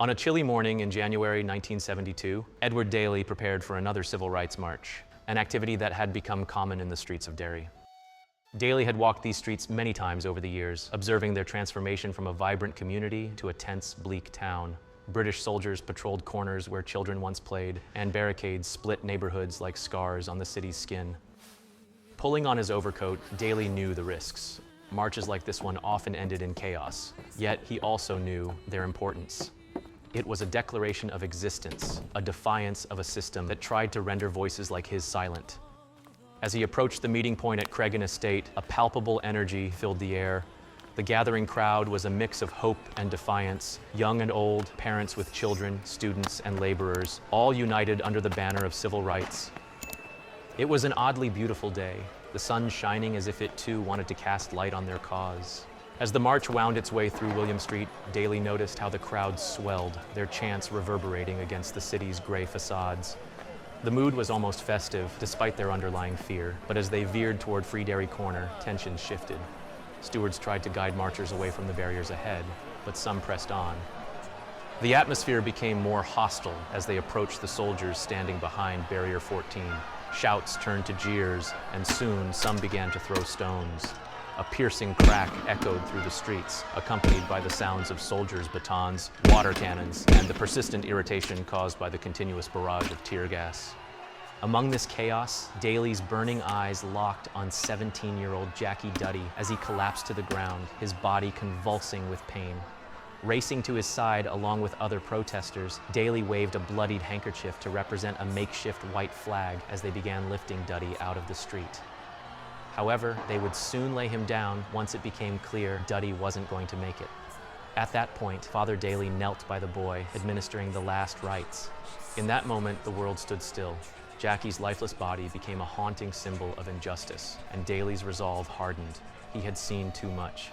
On a chilly morning in January 1972, Edward Daly prepared for another civil rights march, an activity that had become common in the streets of Derry. Daly had walked these streets many times over the years, observing their transformation from a vibrant community to a tense, bleak town. British soldiers patrolled corners where children once played, and barricades split neighborhoods like scars on the city's skin. Pulling on his overcoat, Daly knew the risks. Marches like this one often ended in chaos, yet he also knew their importance. It was a declaration of existence, a defiance of a system that tried to render voices like his silent. As he approached the meeting point at Creggan Estate, a palpable energy filled the air. The gathering crowd was a mix of hope and defiance, young and old, parents with children, students and laborers, all united under the banner of civil rights. It was an oddly beautiful day, the sun shining as if it too wanted to cast light on their cause. As the march wound its way through William Street, Daly noticed how the crowd swelled, their chants reverberating against the city's gray facades. The mood was almost festive, despite their underlying fear, but as they veered toward Free Derry Corner, tensions shifted. Stewards tried to guide marchers away from the barriers ahead, but some pressed on. The atmosphere became more hostile as they approached the soldiers standing behind Barrier 14. Shouts turned to jeers, and soon some began to throw stones. A piercing crack echoed through the streets, accompanied by the sounds of soldiers' batons, water cannons, and the persistent irritation caused by the continuous barrage of tear gas. Among this chaos, Daly's burning eyes locked on 17-year-old Jackie Duddy as he collapsed to the ground, his body convulsing with pain. Racing to his side along with other protesters, Daly waved a bloodied handkerchief to represent a makeshift white flag as they began lifting Duddy out of the street. However, they would soon lay him down once it became clear Duddy wasn't going to make it. At that point, Father Daly knelt by the boy, administering the last rites. In that moment, the world stood still. Jackie's lifeless body became a haunting symbol of injustice, and Daly's resolve hardened. He had seen too much.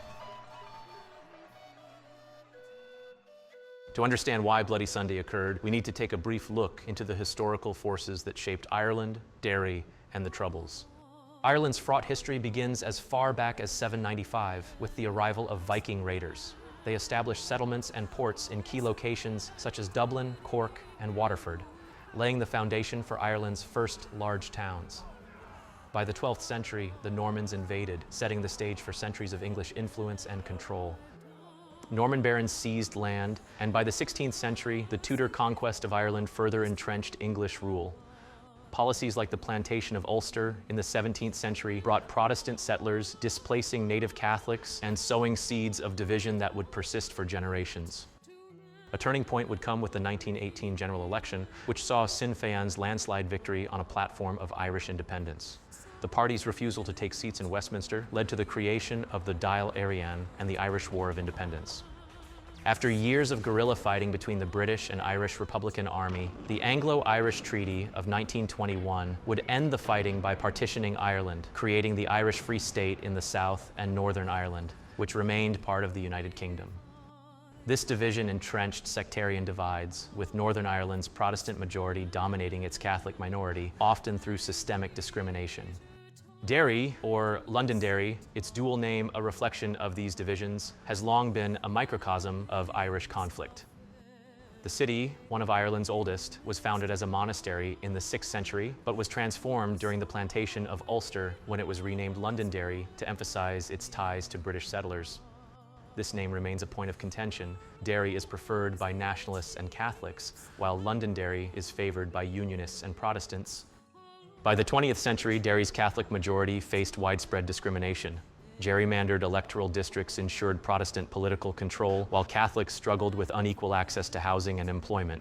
To understand why Bloody Sunday occurred, we need to take a brief look into the historical forces that shaped Ireland, Derry, and the Troubles. Ireland's fraught history begins as far back as 795 with the arrival of Viking raiders. They established settlements and ports in key locations such as Dublin, Cork, and Waterford, laying the foundation for Ireland's first large towns. By the 12th century, the Normans invaded, setting the stage for centuries of English influence and control. Norman barons seized land, and by the 16th century, the Tudor conquest of Ireland further entrenched English rule. Policies like the plantation of Ulster in the 17th century brought Protestant settlers, displacing native Catholics and sowing seeds of division that would persist for generations. A turning point would come with the 1918 general election, which saw Sinn Féin's landslide victory on a platform of Irish independence. The party's refusal to take seats in Westminster led to the creation of the Dáil Éireann and the Irish War of Independence. After years of guerrilla fighting between the British and Irish Republican Army, the Anglo-Irish Treaty of 1921 would end the fighting by partitioning Ireland, creating the Irish Free State in the south and Northern Ireland, which remained part of the United Kingdom. This division entrenched sectarian divides, with Northern Ireland's Protestant majority dominating its Catholic minority, often through systemic discrimination. Derry, or Londonderry, its dual name a reflection of these divisions, has long been a microcosm of Irish conflict. The city, one of Ireland's oldest, was founded as a monastery in the 6th century, but was transformed during the plantation of Ulster when it was renamed Londonderry to emphasize its ties to British settlers. This name remains a point of contention. Derry is preferred by nationalists and Catholics, while Londonderry is favored by Unionists and Protestants. By the 20th century, Derry's Catholic majority faced widespread discrimination. Gerrymandered electoral districts ensured Protestant political control, while Catholics struggled with unequal access to housing and employment.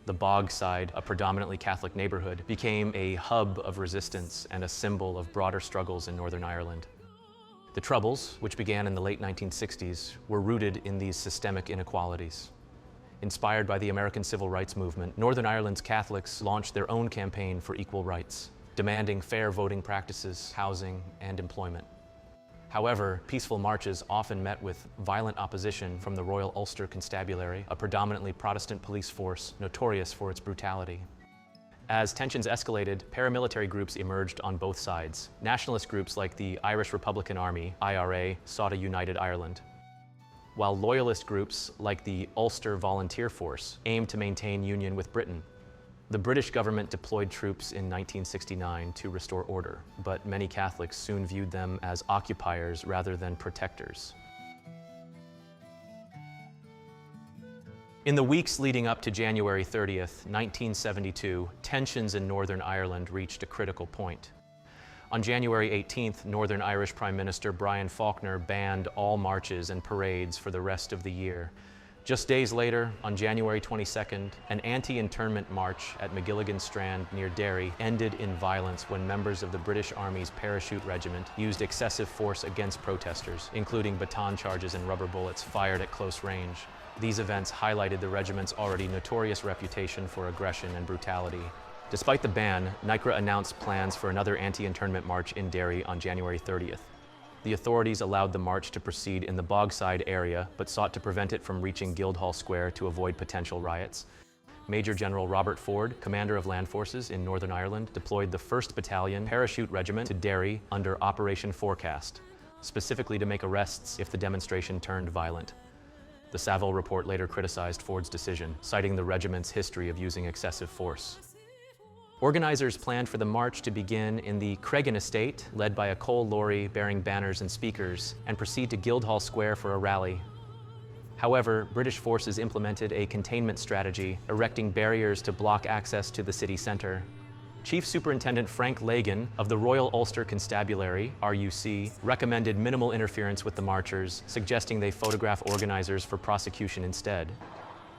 The Bogside, a predominantly Catholic neighborhood, became a hub of resistance and a symbol of broader struggles in Northern Ireland. The Troubles, which began in the late 1960s, were rooted in these systemic inequalities. Inspired by the American Civil Rights Movement, Northern Ireland's Catholics launched their own campaign for equal rights, demanding fair voting practices, housing, and employment. However, peaceful marches often met with violent opposition from the Royal Ulster Constabulary, a predominantly Protestant police force notorious for its brutality. As tensions escalated, paramilitary groups emerged on both sides. Nationalist groups like the Irish Republican Army, IRA, sought a united Ireland. while loyalist groups like the Ulster Volunteer Force aimed to maintain union with Britain. The British government deployed troops in 1969 to restore order, but many Catholics soon viewed them as occupiers rather than protectors. In the weeks leading up to January 30th, 1972, tensions in Northern Ireland reached a critical point. On January 18th, Northern Irish Prime Minister Brian Faulkner banned all marches and parades for the rest of the year. Just days later, on January 22nd, an anti-internment march at McGilligan Strand near Derry ended in violence when members of the British Army's parachute regiment used excessive force against protesters, including baton charges and rubber bullets fired at close range. These events highlighted the regiment's already notorious reputation for aggression and brutality. Despite the ban, NICRA announced plans for another anti-internment march in Derry on January 30th. The authorities allowed the march to proceed in the Bogside area, but sought to prevent it from reaching Guildhall Square to avoid potential riots. Major General Robert Ford, commander of land forces in Northern Ireland, deployed the 1st Battalion Parachute Regiment to Derry under Operation Forecast, specifically to make arrests if the demonstration turned violent. The Saville report later criticized Ford's decision, citing the regiment's history of using excessive force. Organizers planned for the march to begin in the Creggan Estate, led by a coal lorry bearing banners and speakers, and proceed to Guildhall Square for a rally. However, British forces implemented a containment strategy, erecting barriers to block access to the city centre. Chief Superintendent Frank Lagan of the Royal Ulster Constabulary, RUC, recommended minimal interference with the marchers, suggesting they photograph organizers for prosecution instead.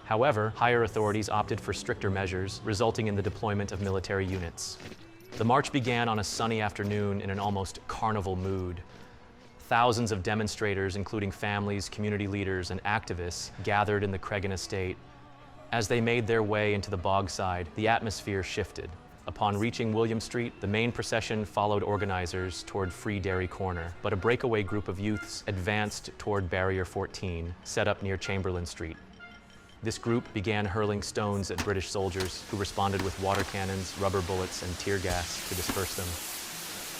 However, higher authorities opted for stricter measures, resulting in the deployment of military units. The march began on a sunny afternoon in an almost carnival mood. Thousands of demonstrators, including families, community leaders, and activists, gathered in the Creggan Estate. As they made their way into the Bogside, the atmosphere shifted. Upon reaching William Street, the main procession followed organizers toward Free Derry Corner, but a breakaway group of youths advanced toward Barrier 14, set up near Chamberlain Street. This group began hurling stones at British soldiers, who responded with water cannons, rubber bullets, and tear gas to disperse them.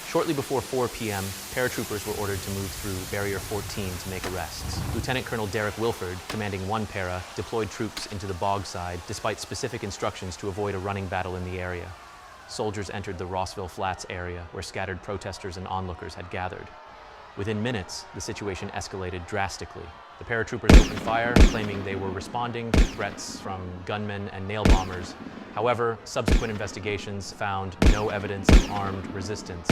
Shortly before 4 p.m., paratroopers were ordered to move through Barrier 14 to make arrests. Lieutenant Colonel Derek Wilford, commanding 1 para, deployed troops into the Bogside, despite specific instructions to avoid a running battle in the area. Soldiers entered the Rossville Flats area, where scattered protesters and onlookers had gathered. Within minutes, the situation escalated drastically. The paratroopers opened fire, claiming they were responding to threats from gunmen and nail bombers. However, subsequent investigations found no evidence of armed resistance.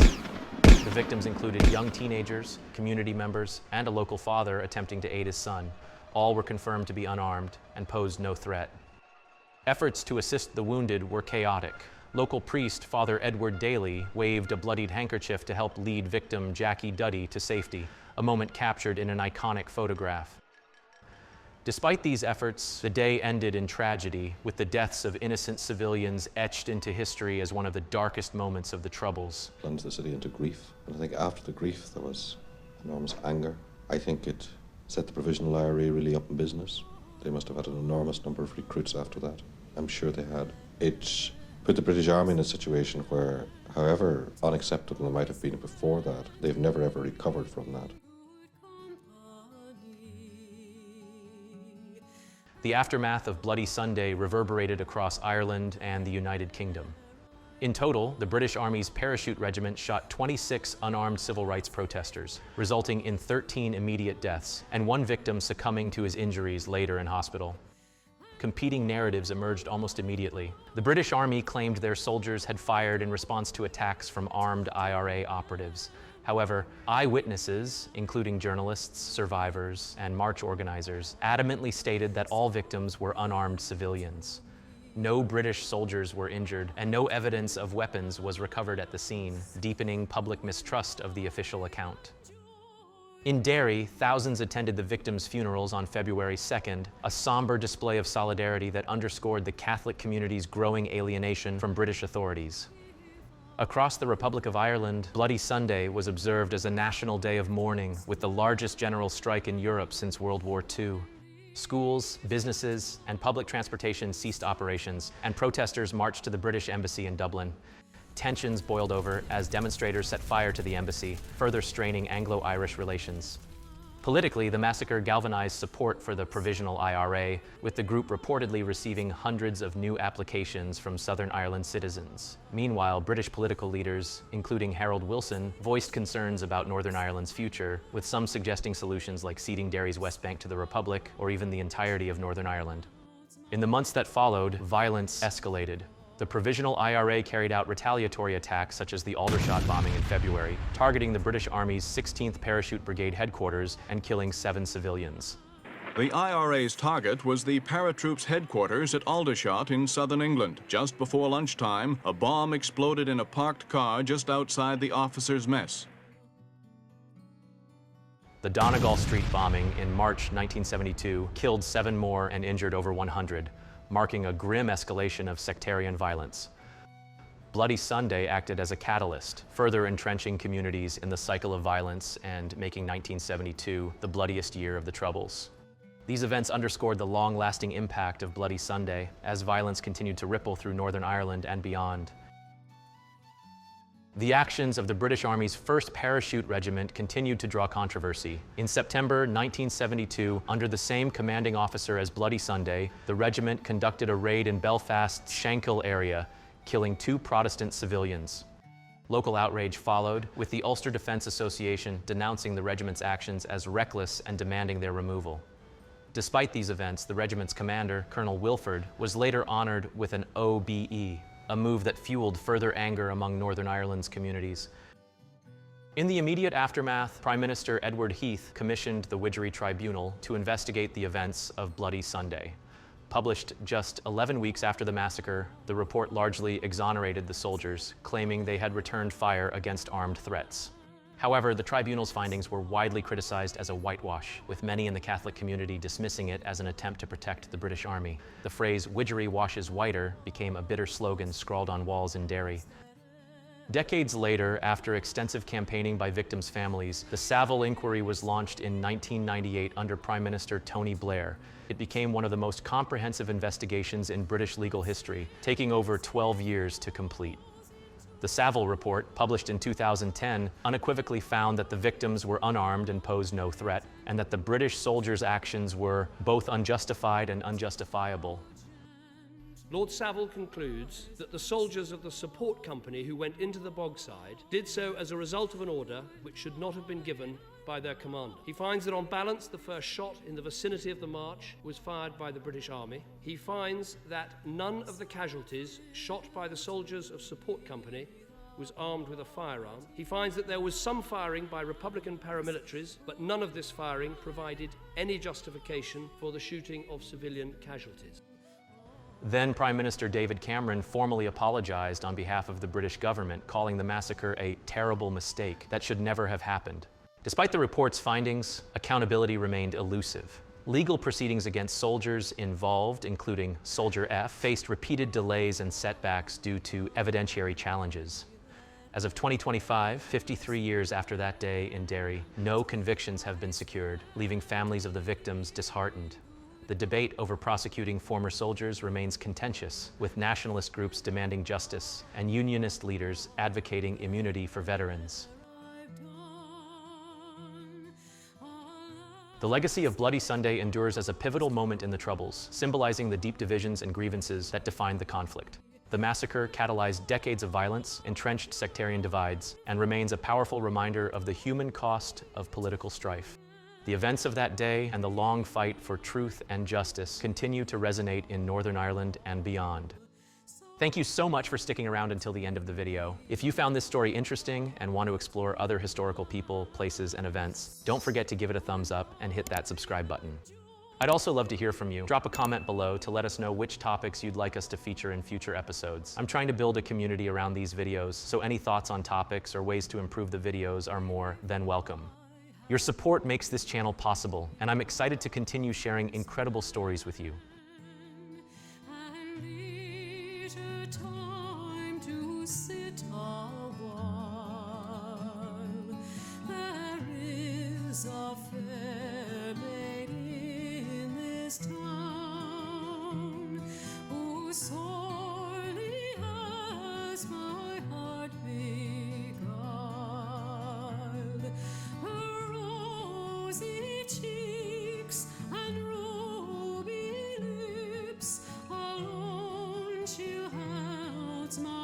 The victims included young teenagers, community members, and a local father attempting to aid his son. All were confirmed to be unarmed and posed no threat. Efforts to assist the wounded were chaotic. Local priest, Father Edward Daly, waved a bloodied handkerchief to help lead victim Jackie Duddy to safety, a moment captured in an iconic photograph. Despite these efforts, the day ended in tragedy, with the deaths of innocent civilians etched into history as one of the darkest moments of the Troubles. Plunged the city into grief, and I think after the grief there was enormous anger. I think it set the Provisional IRA really up in business. They must have had an enormous number of recruits after that. I'm sure they had. It put the British Army in a situation where, however unacceptable it might have been before that, they've never ever recovered from that. The aftermath of Bloody Sunday reverberated across Ireland and the United Kingdom. In total, the British Army's Parachute Regiment shot 26 unarmed civil rights protesters, resulting in 13 immediate deaths, and 1 victim succumbing to his injuries later in hospital. Competing narratives emerged almost immediately. The British Army claimed their soldiers had fired in response to attacks from armed IRA operatives. However, eyewitnesses, including journalists, survivors, and march organizers, adamantly stated that all victims were unarmed civilians. No British soldiers were injured, and no evidence of weapons was recovered at the scene, deepening public mistrust of the official account. In Derry, thousands attended the victims' funerals on February 2nd, a somber display of solidarity that underscored the Catholic community's growing alienation from British authorities. Across the Republic of Ireland, Bloody Sunday was observed as a national day of mourning, with the largest general strike in Europe since World War II. Schools, businesses, and public transportation ceased operations, and protesters marched to the British Embassy in Dublin. Tensions boiled over as demonstrators set fire to the embassy, further straining Anglo-Irish relations. Politically, the massacre galvanized support for the Provisional IRA, with the group reportedly receiving hundreds of new applications from Southern Ireland citizens. Meanwhile, British political leaders, including Harold Wilson, voiced concerns about Northern Ireland's future, with some suggesting solutions like ceding Derry's West Bank to the Republic, or even the entirety of Northern Ireland. In the months that followed, violence escalated. The Provisional IRA carried out retaliatory attacks such as the Aldershot bombing in February, targeting the British Army's 16th Parachute Brigade headquarters and killing 7 civilians. The IRA's target was the paratroops headquarters at Aldershot in southern England. Just before lunchtime, a bomb exploded in a parked car just outside the officers' mess. The Donegal Street bombing in March 1972 killed 7 more and injured over 100. Marking a grim escalation of sectarian violence. Bloody Sunday acted as a catalyst, further entrenching communities in the cycle of violence and making 1972 the bloodiest year of the Troubles. These events underscored the long-lasting impact of Bloody Sunday as violence continued to ripple through Northern Ireland and beyond. The actions of the British Army's 1st Parachute Regiment continued to draw controversy. In September 1972, under the same commanding officer as Bloody Sunday, the regiment conducted a raid in Belfast's Shankill area, killing 2 Protestant civilians. Local outrage followed, with the Ulster Defence Association denouncing the regiment's actions as reckless and demanding their removal. Despite these events, the regiment's commander, Colonel Wilford, was later honoured with an OBE, a move that fueled further anger among Northern Ireland's communities. In the immediate aftermath, Prime Minister Edward Heath commissioned the Widgery Tribunal to investigate the events of Bloody Sunday. Published just 11 weeks after the massacre, the report largely exonerated the soldiers, claiming they had returned fire against armed threats. However, the tribunal's findings were widely criticized as a whitewash, with many in the Catholic community dismissing it as an attempt to protect the British Army. The phrase "Widgery washes whiter" became a bitter slogan scrawled on walls in Derry. Decades later, after extensive campaigning by victims' families, the Saville Inquiry was launched in 1998 under Prime Minister Tony Blair. It became one of the most comprehensive investigations in British legal history, taking over 12 years to complete. The Saville report, published in 2010, unequivocally found that the victims were unarmed and posed no threat, and that the British soldiers' actions were both unjustified and unjustifiable. Lord Saville concludes that the soldiers of the support company who went into the bogside did so as a result of an order which should not have been given by their commander. He finds that on balance the first shot in the vicinity of the march was fired by the British Army. He finds that none of the casualties shot by the soldiers of support company was armed with a firearm. He finds that there was some firing by Republican paramilitaries, but none of this firing provided any justification for the shooting of civilian casualties. Then Prime Minister David Cameron formally apologized on behalf of the British government, calling the massacre a terrible mistake that should never have happened. Despite the report's findings, accountability remained elusive. Legal proceedings against soldiers involved, including Soldier F, faced repeated delays and setbacks due to evidentiary challenges. As of 2025, 53 years after that day in Derry, no convictions have been secured, leaving families of the victims disheartened. The debate over prosecuting former soldiers remains contentious, with nationalist groups demanding justice and unionist leaders advocating immunity for veterans. The legacy of Bloody Sunday endures as a pivotal moment in the Troubles, symbolizing the deep divisions and grievances that defined the conflict. The massacre catalyzed decades of violence, entrenched sectarian divides, and remains a powerful reminder of the human cost of political strife. The events of that day and the long fight for truth and justice continue to resonate in Northern Ireland and beyond. Thank you so much for sticking around until the end of the video. If you found this story interesting and want to explore other historical people, places, and events, don't forget to give it a thumbs up and hit that subscribe button. I'd also love to hear from you. Drop a comment below to let us know which topics you'd like us to feature in future episodes. I'm trying to build a community around these videos, so any thoughts on topics or ways to improve the videos are more than welcome. Your support makes this channel possible, and I'm excited to continue sharing incredible stories with you. A fair lady in this town, who sorely has my heart beguiled. Her rosy my